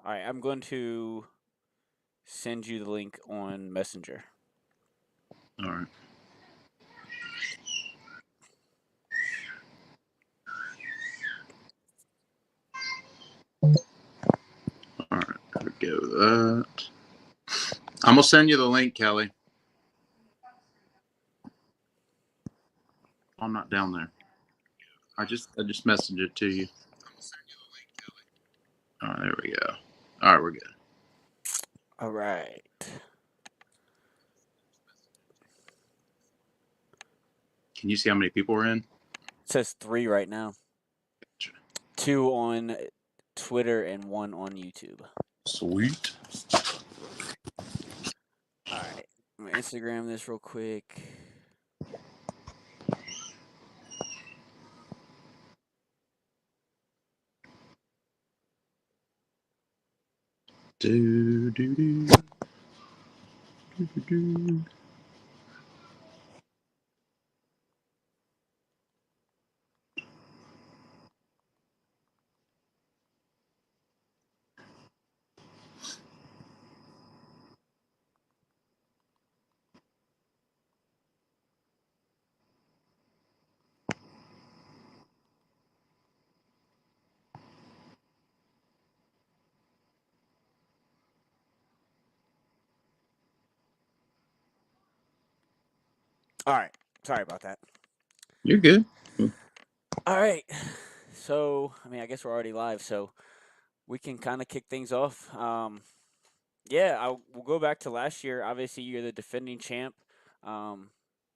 All right, I'm going to send you the link on Messenger. All right. All right. There we go. That. I'm gonna send you the link, Kelly. I'm not down there. I just messaged it to you. All right, there we go. All right, we're good. All right. Can you see how many people are in? It says 3 right now. 2 on Twitter and 1 on YouTube. Sweet. All right. I'm going to Instagram this real quick. Do do do do do do. All right. Sorry about that. You're good. All right. So, I guess we're already live, so we can kind of kick things off. Yeah, we'll go back to last year. Obviously, you're the defending champ. Um,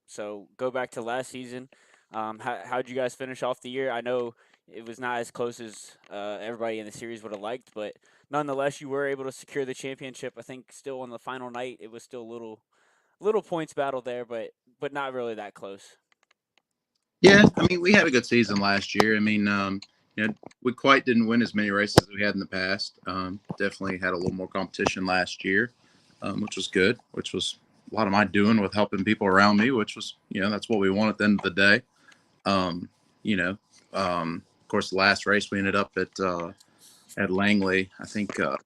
so go back to last season. How'd you guys finish off the year? I know it was not as close as everybody in the series would have liked, but nonetheless, you were able to secure the championship. I think still on the final night, it was still a little points battle there, but not really that close. Yeah, I mean, we had a good season last year. I mean, we quite didn't win as many races as we had in the past. Definitely had a little more competition last year, which was good. Which was a lot of my doing with helping people around me, which was, that's what we want at the end of the day. Um, you know, of course, the last race we ended up at Langley. I think I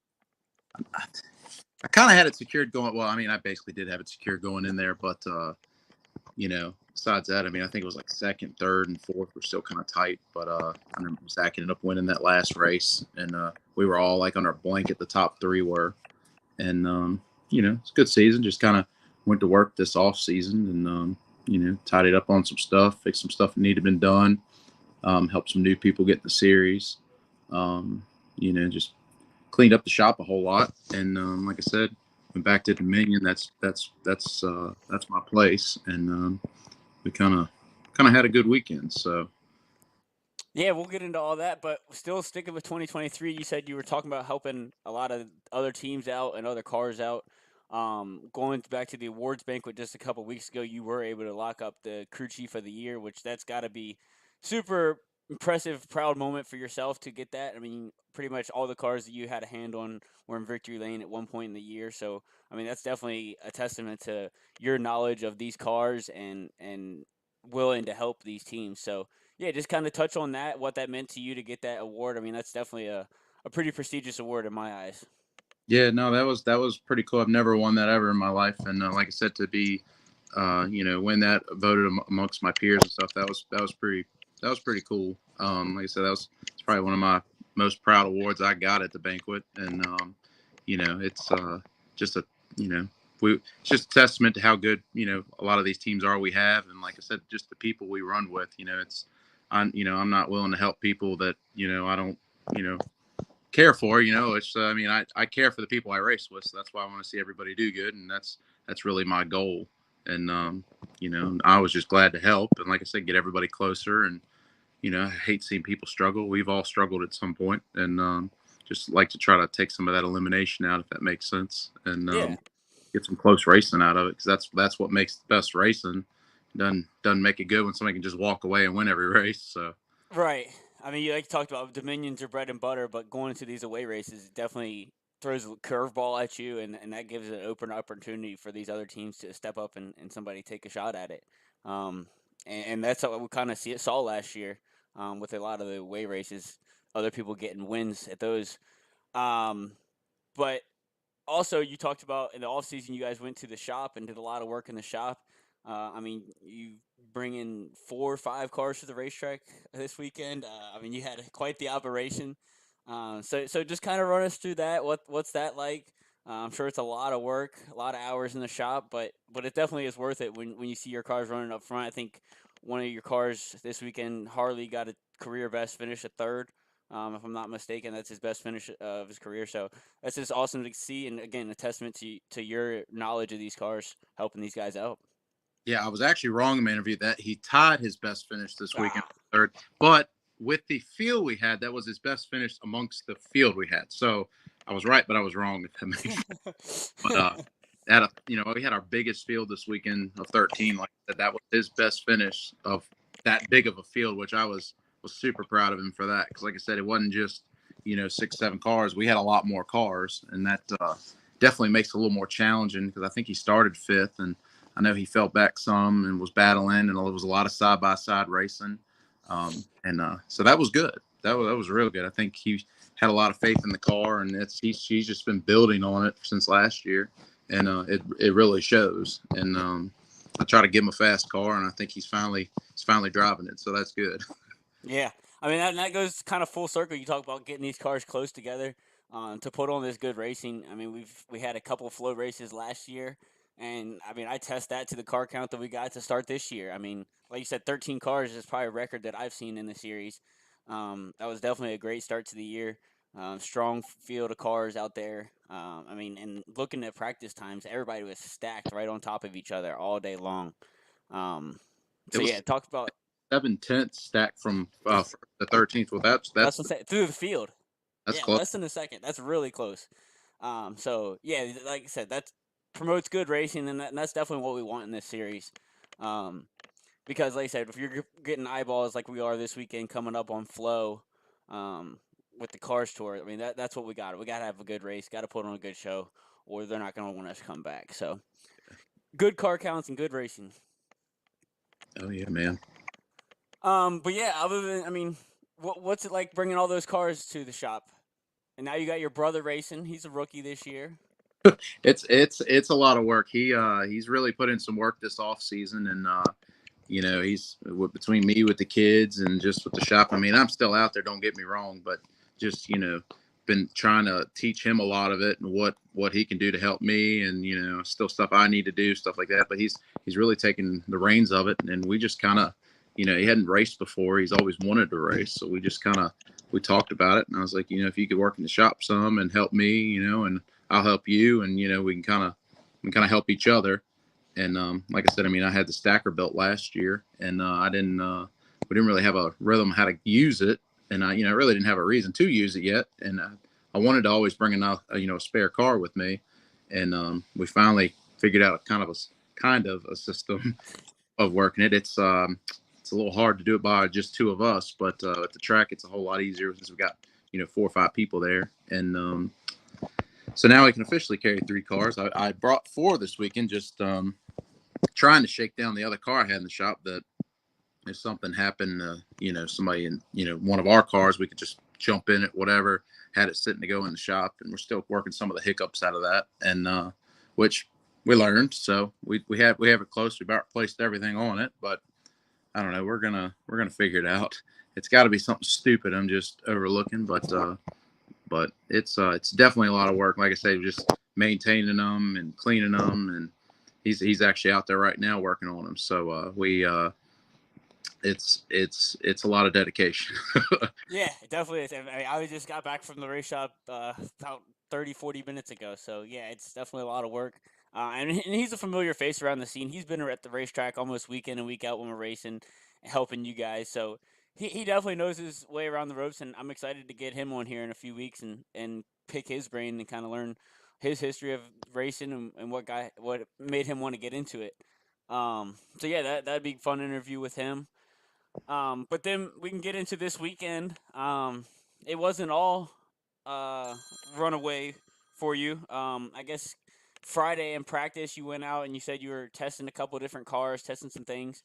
kind of had it secured going. Well, I mean, I basically did have it secured going in there, but besides that, I mean, I think it was like second, third, and fourth were still kind of tight. But I remember Zach ended up winning that last race, and we were all like on our blanket. The top three were, and it's a good season. Just kind of went to work this off season, and tidied up on some stuff, fixed some stuff that needed to be done, helped some new people get in the series. Just cleaned up the shop a whole lot, and like I said, went back to Dominion. That's my place, and we kind of had a good weekend. So Yeah, we'll get into all that, but still sticking with 2023. You said you were talking about helping a lot of other teams out and other cars out. Going back to the awards banquet just a couple weeks ago, you were able to lock up the crew chief of the year, which that's got to be super impressive, proud moment for yourself to get that. I mean, pretty much all the cars that you had a hand on were in victory lane at one point in the year, so I mean that's definitely a testament to your knowledge of these cars and willing to help these teams. So yeah, just kind of touch on that, what that meant to you to get that award. I mean, that's definitely a pretty prestigious award in my eyes. yeah, no, that was pretty cool. I've never won that ever in my life, and like I said, to be, win that voted amongst my peers and stuff, that was pretty cool. Like I said, it's probably one of my most proud awards I got at the banquet, and it's just a you know it's just a testament to how good a lot of these teams are we have, and like I said, just the people we run with. I'm not willing to help people that I don't you know care for. It's I mean I care for the people I race with, so that's why I want to see everybody do good, and that's really my goal. And I was just glad to help, and like I said, get everybody closer. And I hate seeing people struggle. We've all struggled at some point, and just like to try to take some of that elimination out, if that makes sense, and Yeah, get some close racing out of it, because that's what makes the best racing. Doesn't make it good when somebody can just walk away and win every race. So right. I mean, you like talked about Dominions are bread and butter, but going into these away races definitely throws a curveball at you, and that gives an open opportunity for these other teams to step up and somebody take a shot at it. Um, and that's what we kind of saw last year with a lot of the away races, other people getting wins at those. Um, But also, you talked about in the off season, you guys went to the shop and did a lot of work in the shop. I mean, you bring in 4 or 5 cars to the racetrack this weekend. I mean, you had quite the operation. So just kind of run us through that. What's that like? I'm sure it's a lot of work, a lot of hours in the shop, but it definitely is worth it when you see your cars running up front. I think one of your cars this weekend, Harley, got a career best finish, a third. If I'm not mistaken, that's his best finish of his career. So that's just awesome to see, and again, a testament to your knowledge of these cars, helping these guys out. Yeah, I was actually wrong in my interview that he tied his best finish this weekend Ah, third, but with the field we had, that was his best finish amongst the field we had. So I was right, but I was wrong. If that makes sense. But at a, we had our biggest field this weekend of 13. Like I said, that was his best finish of that big of a field, which I was super proud of him for that. Because like I said, it wasn't just 6, 7 cars. We had a lot more cars, and that definitely makes it a little more challenging. Because I think he started fifth, and I know he fell back some and was battling, and there was a lot of side by side racing, and so that was good. That was real good. I think he had a lot of faith in the car, and he's just been building on it since last year, and it really shows. And I try to give him a fast car, and I think he's finally driving it, so that's good. yeah, I mean that goes kind of full circle. You talk about getting these cars close together to put on this good racing. I mean, we had a couple flow races last year, and I mean I test that to the car count that we got to start this year. I mean, like you said, 13 cars is probably a record that I've seen in the series. That was definitely a great start to the year. Strong field of cars out there. I mean, and looking at practice times, everybody was stacked right on top of each other all day long. Um, It so yeah, was talked about 7/10 stacked from the 13th. Well, that's less than through the field. that's Yeah, close. less than a second. That's really close. So yeah, like I said, that promotes good racing, and that's definitely what we want in this series. Um, because like I said, if you're getting eyeballs like we are this weekend coming up on Flow, um, with the Cars Tour, I mean that's what we got. We got to have a good race, got to put on a good show, or they're not going to want us to come back. So good car counts and good racing. Oh yeah, man. But yeah, other than I mean, what's it like bringing all those cars to the shop? And now you got your brother racing. He's a rookie this year. It's a lot of work. He's really put in some work this off season, and he's between me with the kids and just with the shop. I mean, I'm still out there. Don't get me wrong, but just been trying to teach him a lot of it and what he can do to help me, and still stuff I need to do, stuff like that. But he's really taken the reins of it, and we just kind of, he hadn't raced before. He's always wanted to race, so we just kind of we talked about it, and I was like, if you could work in the shop some and help me, and I'll help you, and we can kind of help each other. And like I said, I mean, I had the stacker built last year, and I didn't. We didn't really have a rhythm how to use it, and I really didn't have a reason to use it yet. And I wanted to always bring enough, a spare car with me, and we finally figured out a kind of a system of working it. It's a little hard to do it by just two of us, but at the track it's a whole lot easier since we got 4 or 5 people there, and so now we can officially carry 3 cars. I brought 4 this weekend, just trying to shake down the other car I had in the shop. That if something happened, somebody in one of our cars, we could just jump in it, whatever. Had it sitting to go in the shop, and we're still working some of the hiccups out of that, and which we learned. So we have it close. We about replaced everything on it, but I don't know. We're gonna figure it out. It's got to be something stupid I'm just overlooking, but it's definitely a lot of work. Like I say, just maintaining them and cleaning them, and he's actually out there right now working on them. So we it's a lot of dedication. Yeah, it definitely is. I just got back from the race shop about 30, 40 minutes ago. So, yeah, it's definitely a lot of work. And he's a familiar face around the scene. He's been at the racetrack almost week in and week out when we're racing, helping you guys. So, he definitely knows his way around the ropes. And I'm excited to get him on here in a few weeks and pick his brain and kind of learn his history of racing and what made him want to get into it. So, yeah, that'd be a fun interview with him. But then we can get into this weekend. It wasn't all uh, runaway for you. I guess Friday in practice, you went out and you said you were testing a couple different cars, testing some things,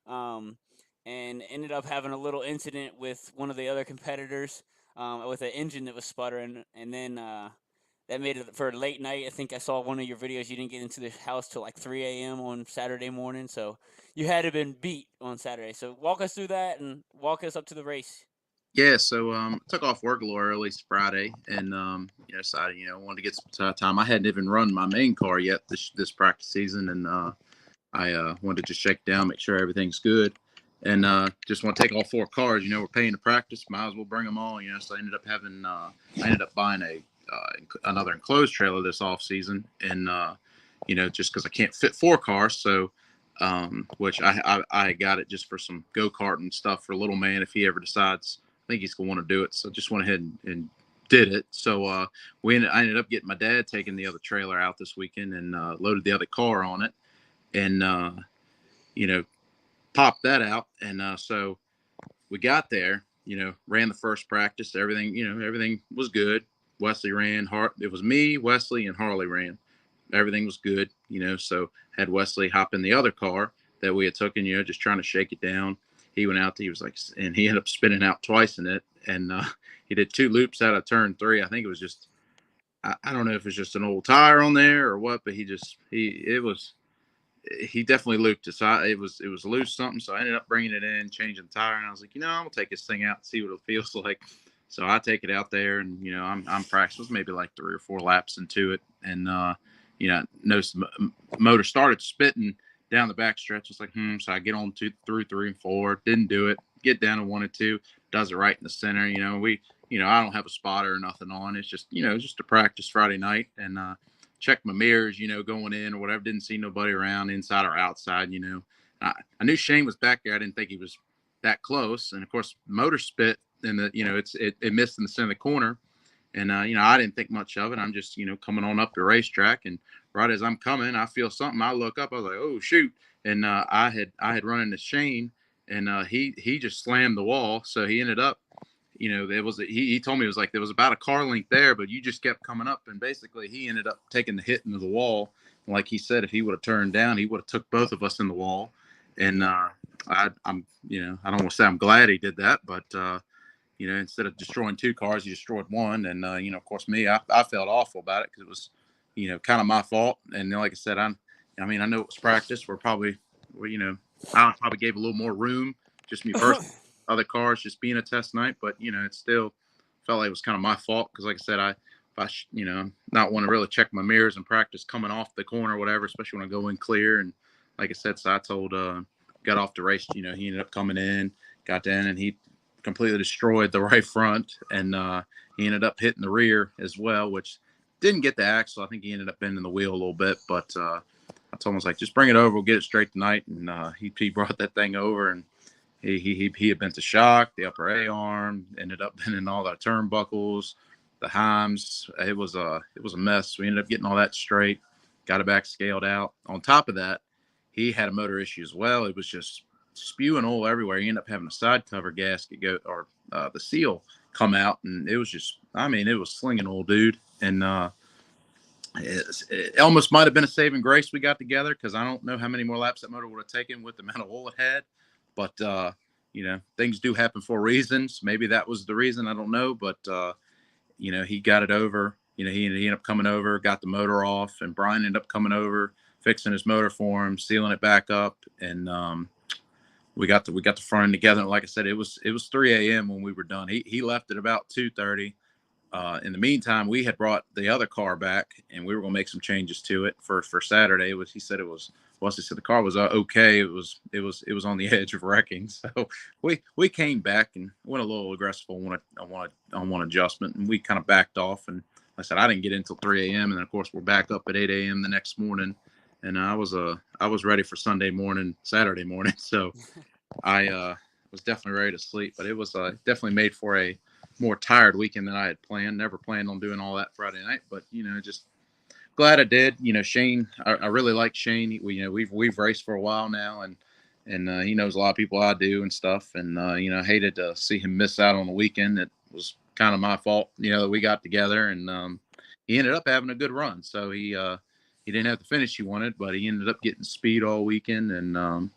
um, and ended up having a little incident with one of the other competitors with an engine that was sputtering. And then that made it for a late night. I think I saw one of your videos. You didn't get into the house till like 3 a.m. on Saturday morning, so you had to been beat on Saturday. So walk us through that and walk us up to the race. Yeah, so took off work a little early Friday, and decided wanted to get some time. I hadn't even run my main car yet this practice season, and I wanted to just shake down, make sure everything's good, and just want to take all four cars. We're paying to practice, might as well bring them all. So I ended up buying another enclosed trailer this off season, and just because I can't fit four cars, so which I got it just for some go kart and stuff for little man if he ever decides. I think he's gonna want to do it, so just went ahead and did it. So I ended up getting my dad taking the other trailer out this weekend and loaded the other car on it, and popped that out. And so we got there, ran the first practice. Everything was good. Wesley ran. It was me, Wesley, and Harley ran. Everything was good, so had Wesley hop in the other car that we had taken, just trying to shake it down. He went out, he was like, and he ended up spinning out twice in it. And he did 2 loops out of turn 3. I think it was just, I don't know if it was just an old tire on there or what, but he definitely looped it. So it was loose something. So I ended up bringing it in, changing the tire, and I was like, I'm gonna take this thing out and see what it feels like. So I take it out there, and I'm practicing. It was maybe like 3 or 4 laps into it, and noticed the motor started spitting down the back stretch. It's like, So I get on through 3 and 4, didn't do it. Get down to 1 and 2, does it right in the center. I don't have a spotter or nothing on. It's just, just a practice Friday night, and checked my mirrors, going in or whatever. Didn't see nobody around, inside or outside. I knew Shane was back there. I didn't think he was that close. And of course, motor spit, and it missed in the center of the corner. And I didn't think much of it. I'm just coming on up the racetrack, and right as I'm coming, I feel something. I look up. I was like, oh shoot! And I had run into Shane, and he just slammed the wall. So he ended up, he told me it was like there was about a car length there, but you just kept coming up, and basically he ended up taking the hit into the wall. And like he said, if he would have turned down, he would have took both of us in the wall. And I don't want to say I'm glad he did that, but instead of destroying 2 cars, he destroyed 1. And, of course, I felt awful about it because it was, kind of my fault. And like I said, I know it was practice. I probably gave a little more room, just me personally. Other cars just being a test night, but, it still felt like it was kind of my fault because, like I said, not want to really check my mirrors and practice coming off the corner or whatever, especially when I go in clear. And like I said, so I got off the race, he ended up coming in, got in, and he completely destroyed the right front, and he ended up hitting the rear as well, which didn't get the axle. I think he ended up bending the wheel a little bit, but I told him, I was like, just bring it over, we'll get it straight tonight. And he brought that thing over, and he had bent the shock, the upper A arm, ended up bending all the turnbuckles, the heims. It was a mess. We ended up getting all that straight, got it back scaled out. On top of that, he had a motor issue as well. It was just spewing oil everywhere. He ended up having a side cover gasket or the seal come out, and it was just, it was slinging oil, dude. And it almost might have been a saving grace we got together, because I don't know how many more laps that motor would have taken with the amount of oil it had. But things do happen for reasons. Maybe that was the reason. I don't know. But he got it over. He ended up coming over, got the motor off, and Brian ended up coming over, fixing his motor for him, sealing it back up, and we got the front end together. And like I said, it was 3 a.m. when we were done. He left at about 2:30. In the meantime, we had brought the other car back, and we were going to make some changes to it for Saturday. He said the car was okay. It was on the edge of wrecking. So we came back and went a little aggressive on one adjustment, and we kind of backed off. And like I said, I didn't get in until 3 a.m. And then of course we're back up at 8 a.m. the next morning. And I was ready for Saturday morning. So I was definitely ready to sleep, but it was definitely made for a more tired weekend than I had planned. Never planned on doing all that Friday night, but just glad I did. Shane, I really like Shane. We've raced for a while now, and he knows a lot of people I do and stuff. And I hated to see him miss out on the weekend. It was kind of my fault, that we got together, and he ended up having a good run. So he didn't have the finish he wanted, but he ended up getting speed all weekend, and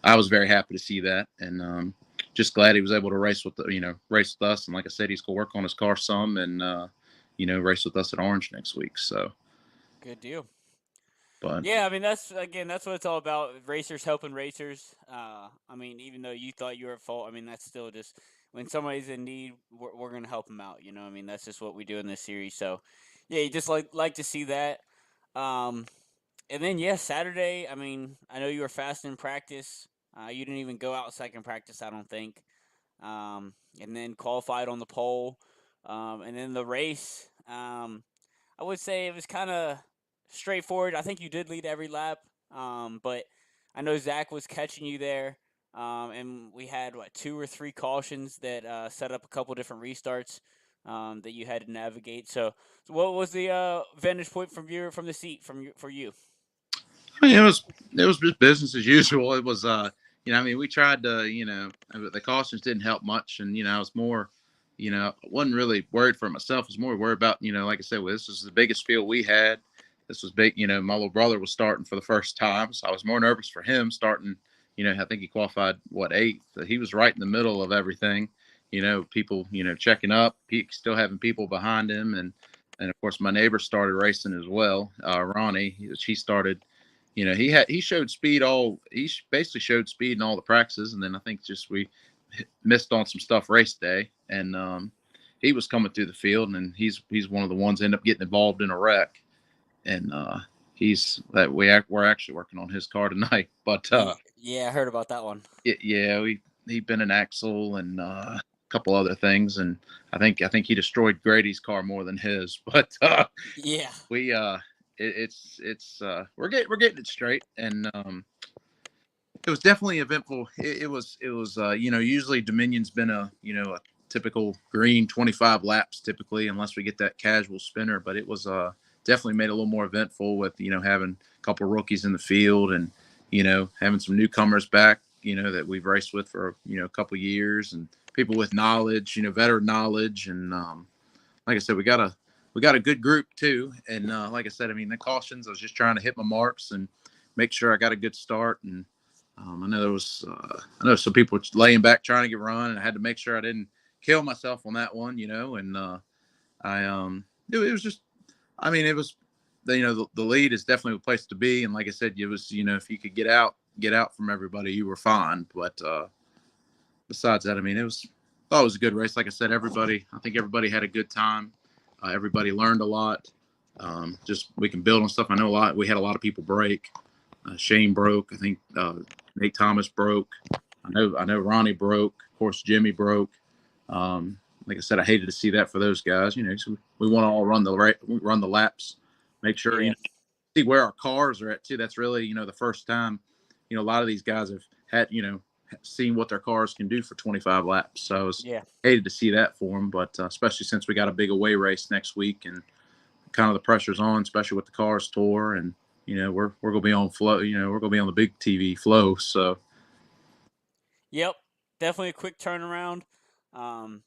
I was very happy to see that. And just glad he was able to race with us. And like I said, he's going to work on his car some, and race with us at Orange next week. So, Good deal. but Yeah, I mean that's what it's all about. Racers helping racers. I mean, even though you thought you were at fault, I mean that's still just when somebody's in need, we're gonna help them out. I mean that's just what we do in this series. So, yeah, you just like to see that. Um, and then yeah, Saturday. I mean, I know you were fast in practice. You didn't even go out second practice, I don't think. And then qualified on the pole. And then the race. I would say it was kind of straightforward. I think you did lead every lap, but I know Zach was catching you there, and we had two or three cautions that set up a couple different restarts that you had to navigate. So what was the vantage point from the seat for you? I mean, it was just business as usual. It was I mean, we tried to, the cautions didn't help much, and I was more, I wasn't really worried for myself. I was more worried about, like I said, well, this was the biggest field we had. This was big. My little brother was starting for the first time, so I was more nervous for him starting. I think he qualified eighth. He was right in the middle of everything. People, checking up, still having people behind him, and of course my neighbor started racing as well. Ronnie, he started. He showed speed basically showed speed in all the practices, and then I think just we missed on some stuff race day, and he was coming through the field, and he's one of the ones that end up getting involved in a wreck, and we're actually working on his car tonight, but Yeah, I heard about that one. yeah, he been an axle and a couple other things, and I think he destroyed Grady's car more than his, but Yeah, we it's we're getting it straight, and it was definitely eventful. It was usually Dominion's been a typical green 25 laps typically, unless we get that casual spinner, but it was definitely made a little more eventful with having a couple rookies in the field, and having some newcomers back that we've raced with for a couple years, and people with knowledge, veteran knowledge, and like I said, we got a good group too. And like I said, I mean the cautions, I was just trying to hit my marks and make sure I got a good start. And I know some people were laying back trying to get run, and I had to make sure I didn't kill myself on that one. And I it was just, I mean, it was the lead is definitely a place to be. And like I said, it was if you could get out from everybody, you were fine. But besides that, I mean, thought it was a good race. Like I said, I think everybody had a good time. Everybody learned a lot. Just we can build on stuff. I know we had a lot of people break. Shane broke. I think Nate Thomas broke. I know Ronnie broke. Of course, Jimmy broke. Like I said, I hated to see that for those guys. So we want to all run the laps, make sure yeah, see where our cars are at too. That's really the first time. A lot of these guys have had seen what their cars can do for 25 laps. So I was yeah. hated to see that for them, but especially since we got a big away race next week, and kind of the pressure's on, especially with the cars tour, and we're gonna be on flow. We're gonna be on the big TV flow. So Yep, definitely a quick turnaround. Um,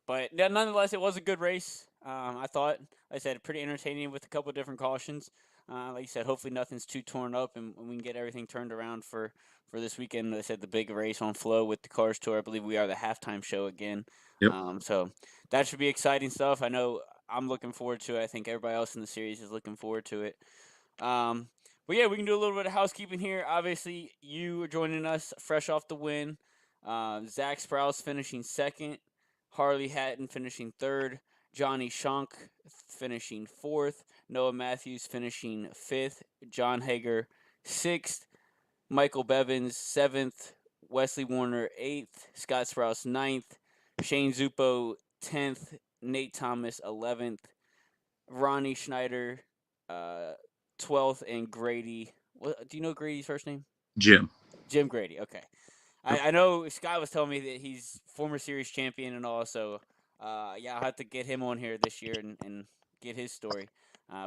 but yeah, nonetheless, it was a good race. I thought, like I said, pretty entertaining with a couple different cautions. Like you said, hopefully nothing's too torn up, and we can get everything turned around for this weekend. Like I said, the big race on Flow with the Cars Tour. I believe we are the halftime show again. yep. So that should be exciting stuff. I know I'm looking forward to it. I think everybody else in the series is looking forward to it. Um, but yeah, we can do a little bit of housekeeping here. Obviously, you are joining us fresh off the win. Zach Sprouse finishing second, Harley Hatton finishing third, Johnny Shunk finishing fourth, Noah Matthews finishing fifth, John Hager sixth, Michael Bevins seventh, Wesley Warner eighth, Scott Sprouse ninth, Shane Zupo 10th, Nate Thomas 11th, Ronnie Schneider, uh, 12th, and Grady. What do you know Grady's first name? Jim. Jim Grady. Okay, I know Scott was telling me that he's former series champion and all. So, yeah, I'll have to get him on here this year and get his story.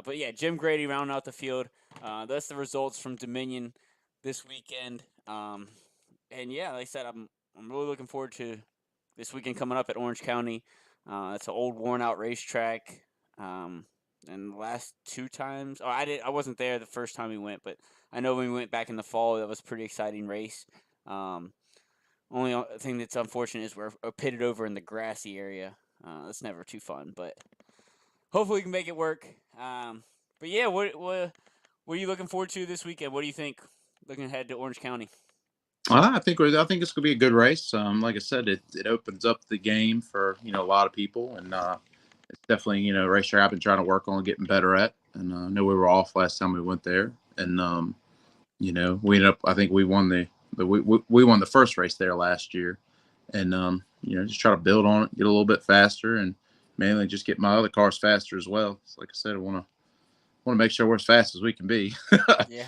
But yeah, Jim Grady rounding out the field. That's the results from Dominion this weekend. And yeah, like I said, I'm really looking forward to this weekend coming up at Orange County. It's an old, worn out racetrack. Um, and the last two times, I wasn't there the first time we went, but I know when we went back in the fall, that was a pretty exciting race. Um, only thing that's unfortunate is we're pitted over in the grassy area. That's never too fun, but hopefully we can make it work. But yeah, what are you looking forward to this weekend? What do you think? Looking ahead to Orange County. I think it's gonna be a good race. Like I said, it opens up the game for a lot of people, and it's definitely a racetrack I've been trying to work on getting better at. And I know we were off last time we went there, and we ended up. I think we won we won the first race there last year, and just try to build on it, get a little bit faster, and mainly just get my other cars faster as well. So like I said, I want to make sure we're as fast as we can be. Yeah.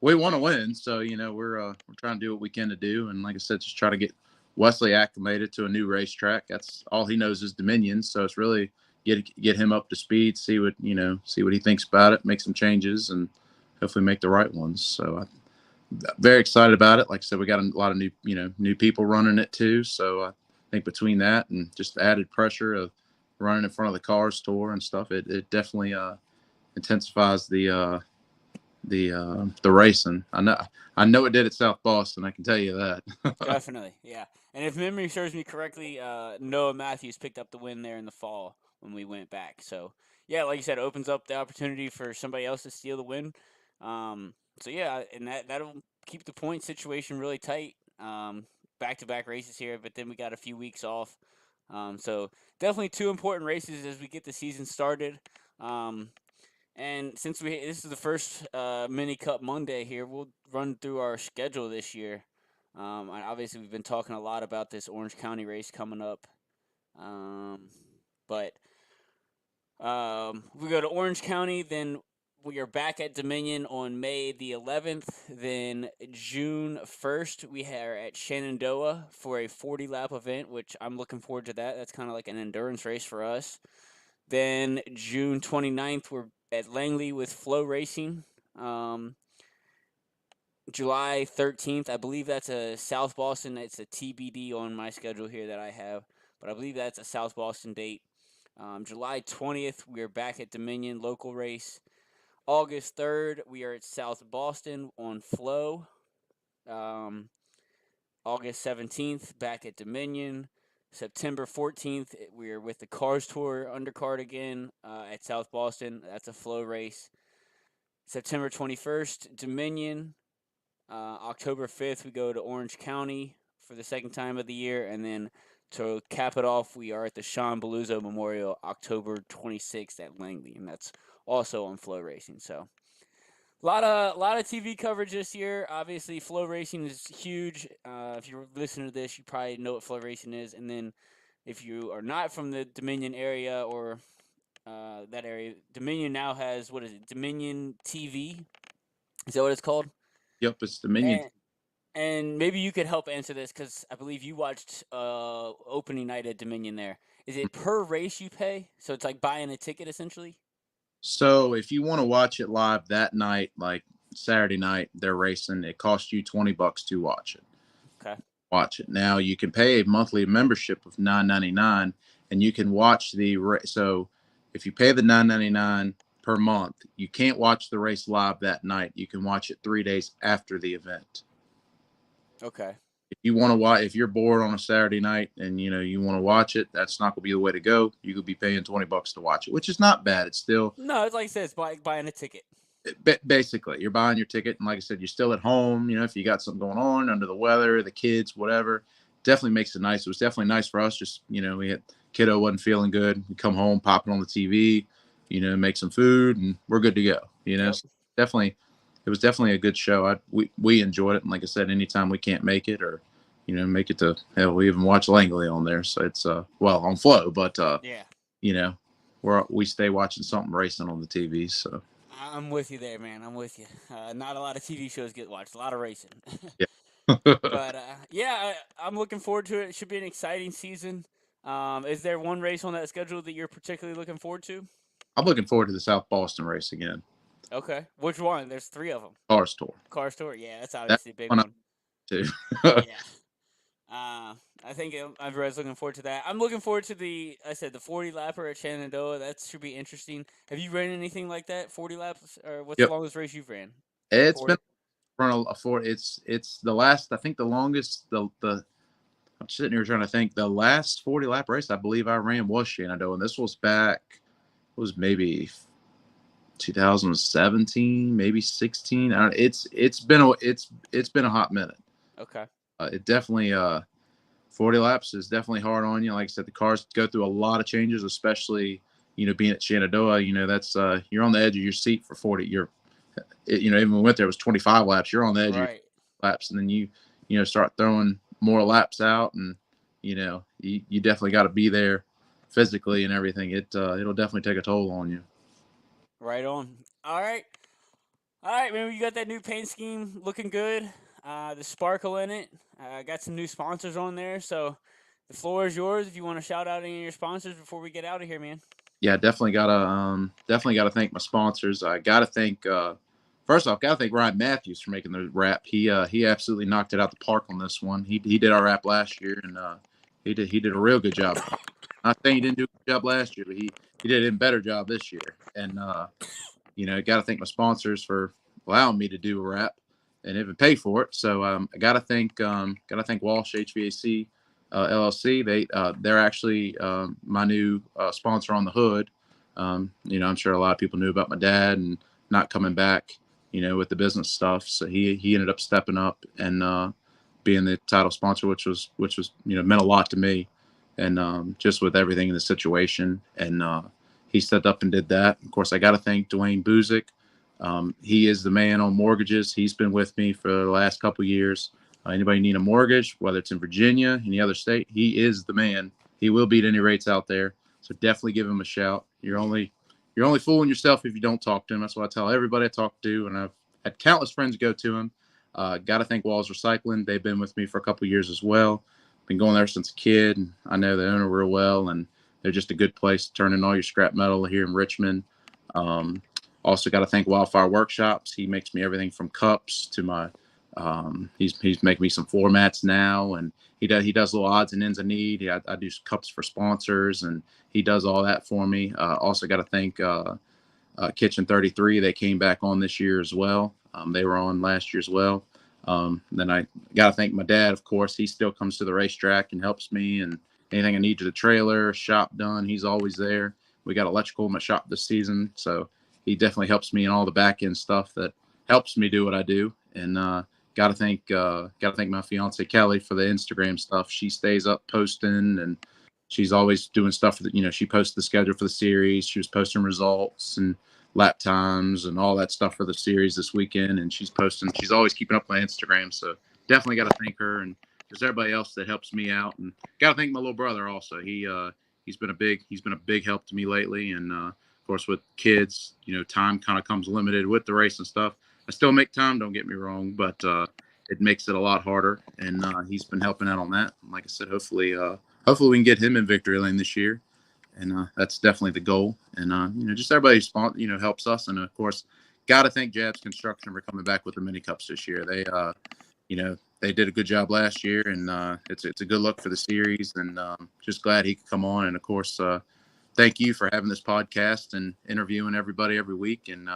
we want to win, so we're trying to do what we can to do, and like I said, just try to get Wesley acclimated to a new racetrack. That's all he knows is Dominion, so it's really get him up to speed, see what he thinks about it, make some changes, and hopefully make the right ones. So I'm very excited about it. Like I said, we got a lot of new people running it too. So I think between that and just the added pressure of running in front of the cars tour and stuff, it definitely intensifies the racing. I know it did at South Boston. I can tell you that. Definitely, yeah. And if memory serves me correctly, Noah Matthews picked up the win there in the fall when we went back. So yeah, like you said, it opens up the opportunity for somebody else to steal the win. So yeah, and that'll keep the point situation really tight. Back to back races here, but then we got a few weeks off. So definitely two important races as we get the season started. Um, and since this is the first mini cup Monday here, we'll run through our schedule this year. And obviously, we've been talking a lot about this Orange County race coming up. Um, but we go to Orange County, then we are back at Dominion on May the 11th. Then June 1st, we are at Shenandoah for a 40 lap event, which I'm looking forward to that. That's kind of like an endurance race for us. Then June 29th, we're at Langley with Flow Racing. Um, July 13th, I believe that's a South Boston. It's a TBD on my schedule here that I have, but I believe that's a South Boston date. July 20th, we are back at Dominion local race. August 3rd, we are at South Boston on Flow. Um, August 17th, back at Dominion. September 14th, we are with the Cars Tour undercard again at South Boston. That's a Flow race. September 21st, Dominion. October 5th, we go to Orange County for the second time of the year. And then to cap it off, we are at the Sean Beluzzo Memorial October 26th at Langley. And that's also on Flow Racing. So a lot of TV coverage this year. Obviously, Flow Racing is huge. If you're listening to this, you probably know what Flow Racing is. And then if you are not from the Dominion area or that area, Dominion now has, what is it, Dominion TV? Is that what it's called? Yep, it's Dominion. And and maybe you could help answer this because I believe you watched opening night at Dominion. There is it per race you pay, so it's like buying a ticket essentially. So if you want to watch it live that night, like Saturday night, they're racing. It costs you $20 to watch it. Okay. Watch it. Now you can pay a monthly membership of $9.99, and you can watch so if you pay the $9.99 per month, you can't watch the race live that night. You can watch it 3 days after the event. Okay. If you want to watch, if you're bored on a Saturday night and you want to watch it, that's not going to be the way to go. You could be paying $20 to watch it, which is not bad. It's still No, it's like I said, it's buying a ticket. basically you're buying your ticket, and like I said, you're still at home. If you got something going on, under the weather, the kids, whatever, definitely makes it nice. It was definitely nice for us. Just we had kiddo wasn't feeling good. We come home, pop it on the TV, make some food, and we're good to go. Yep. So definitely, it was definitely a good show. We enjoyed it, and like I said, anytime we can't make it or make it to hell, we even watch Langley on there. So it's on Flow, but Yeah. you know we stay watching something racing on the TV. So I'm with you there, man. I'm with you. Not a lot of TV shows get watched. A lot of racing. yeah. But yeah, I'm looking forward to it. It should be an exciting season. Is there one race on that schedule that you're particularly looking forward to? I'm looking forward to the South Boston race again. Okay. Which one? There's three of them. Cars Tour. Car Store. Yeah, that's That's obviously a big one one. too. Yeah. I think everybody's looking forward to that. I'm looking forward to the 40 lapper at Shenandoah. That should be interesting. Have you ran anything like that? 40 laps, or what's the Yep. longest race you've ran? It's 40. been run a four. It's the last. I think the longest. The I'm sitting here trying to think. The last 40 lap race I believe I ran was Shenandoah, and this was back was maybe 2017, maybe 16. It's been a hot minute. Okay. It definitely 40 laps is definitely hard on you. Like I said, the cars go through a lot of changes, especially being at Shenandoah. That's you're on the edge of your seat for 40. Even when we went there, it was 25 laps. You're on the edge of your Right. laps, and then you start throwing more laps out, and you definitely got to be there physically and everything. It'll definitely take a toll on you. Right on. All right. All right, man. You got that new paint scheme looking good. The sparkle in it. Got some new sponsors on there. So the floor is yours if you want to shout out any of your sponsors before we get out of here, man. Yeah, definitely gotta thank my sponsors. I gotta thank first off, gotta thank Ryan Matthews for making the wrap. He absolutely knocked it out the park on this one. He did our wrap last year, and he did a real good job. Not saying he didn't do a good job last year, but he did a better job this year. And got to thank my sponsors for allowing me to do a wrap and even pay for it. So I got to thank Walsh HVAC LLC. They're actually my new sponsor on the hood. I'm sure a lot of people knew about my dad and not coming back, with the business stuff. So he ended up stepping up and being the title sponsor, which was meant a lot to me, and just with everything in the situation. And he stepped up and did that. Of course, I got to thank Dwayne Buzick. He is the man on mortgages. He's been with me for the last couple of years. Anybody need a mortgage, whether it's in Virginia, any other state, he is the man. He will beat any rates out there. So definitely give him a shout. You're only fooling yourself if you don't talk to him. That's what I tell everybody I talk to, and I've had countless friends go to him. Got to thank Walls Recycling. They've been with me for a couple of years as well. Been going there since a kid. And I know the owner real well, and they're just a good place to turn in all your scrap metal here in Richmond. Um, Also got to thank Wildfire Workshops. He makes me everything from cups to my. He's making me some floor mats now, and he does little odds and ends I need. I do cups for sponsors, and he does all that for me. Also got to thank Kitchen 33. They came back on this year as well. They were on last year as well. Then I got to thank my dad, of course. He still comes to the racetrack and helps me, and anything I need to the trailer, shop done, he's always there. We got electrical in my shop this season, so he definitely helps me in all the back end stuff that helps me do what I do. And got to thank my fiance Kelly for the Instagram stuff. She stays up posting, and she's always doing stuff that she posts the schedule for the series. She was posting results and lap times and all that stuff for the series this weekend, and she's always keeping up my Instagram. So definitely got to thank her, and there's everybody else that helps me out, and got to thank my little brother also. He's been a big help to me lately, and of course with kids, time kind of comes limited with the race and stuff. I still make time, don't get me wrong, but it makes it a lot harder, and he's been helping out on that. And like I said, hopefully we can get him in victory lane this year, and that's definitely the goal. And just everybody helps us, and of course, got to thank Jabs Construction for coming back with the mini cups this year. They did a good job last year, and it's a good look for the series. And just glad he could come on, and of course, thank you for having this podcast and interviewing everybody every week, and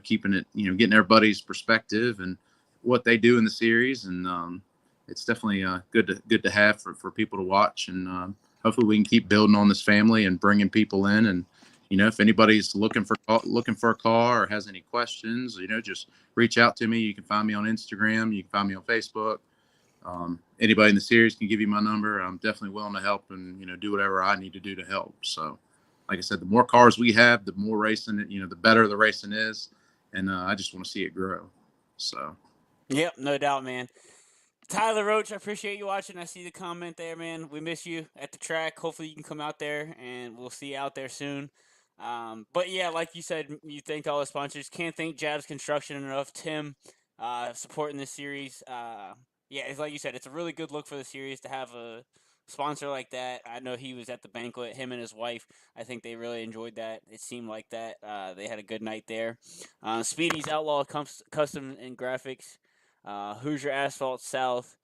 keeping it, getting everybody's perspective and what they do in the series. And it's definitely good to have for people to watch, and hopefully we can keep building on this family and bringing people in. And if anybody's looking for a car or has any questions, just reach out to me. You can find me on Instagram. You can find me on Facebook. Anybody in the series can give you my number. I'm definitely willing to help and do whatever I need to do to help. So, like I said, the more cars we have, the more racing, the better the racing is, and I just want to see it grow. So, Yep, no doubt, man. Tyler Roach, I appreciate you watching. I see the comment there, man. We miss you at the track. Hopefully, you can come out there, and we'll see you out there soon. But yeah, like you said, you thanked all the sponsors. Can't thank Jabs Construction enough. Tim, supporting this series. Yeah, it's like you said, it's a really good look for the series to have a sponsor like that. I know he was at the banquet, him and his wife. I think they really enjoyed that. It seemed like that. They had a good night there. Speedy's Outlaw Custom and Graphics. Hoosier Asphalt South,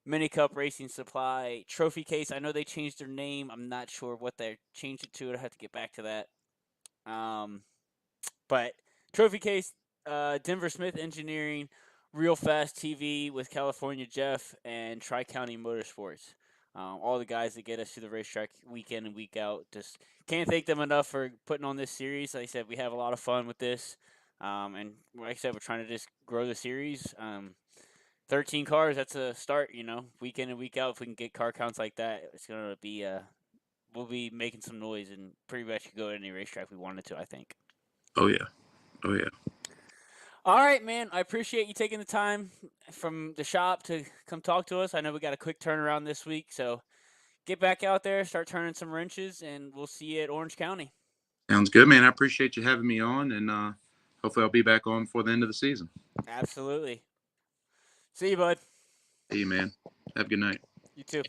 Mini Cup Racing Supply, Trophy Case. I know they changed their name. I'm not sure what they changed it to. I have to get back to that. Um, but Trophy Case, Denver Smith Engineering, Real Fast TV with California Jeff, and Tri County Motorsports. all the guys that get us to the racetrack week in and week out. Just can't thank them enough for putting on this series. Like I said, we have a lot of fun with this. And like I said, we're trying to just grow the series. 13 cars, that's a start, week in and week out. If we can get car counts like that, it's going to be, we'll be making some noise and pretty much could go to any racetrack we wanted to, I think. Oh yeah. Oh yeah. All right, man. I appreciate you taking the time from the shop to come talk to us. I know we got a quick turnaround this week, so get back out there, start turning some wrenches, and we'll see you at Orange County. Sounds good, man. I appreciate you having me on, and hopefully I'll be back on before the end of the season. Absolutely. See you, bud. See you, man. Have a good night. You too.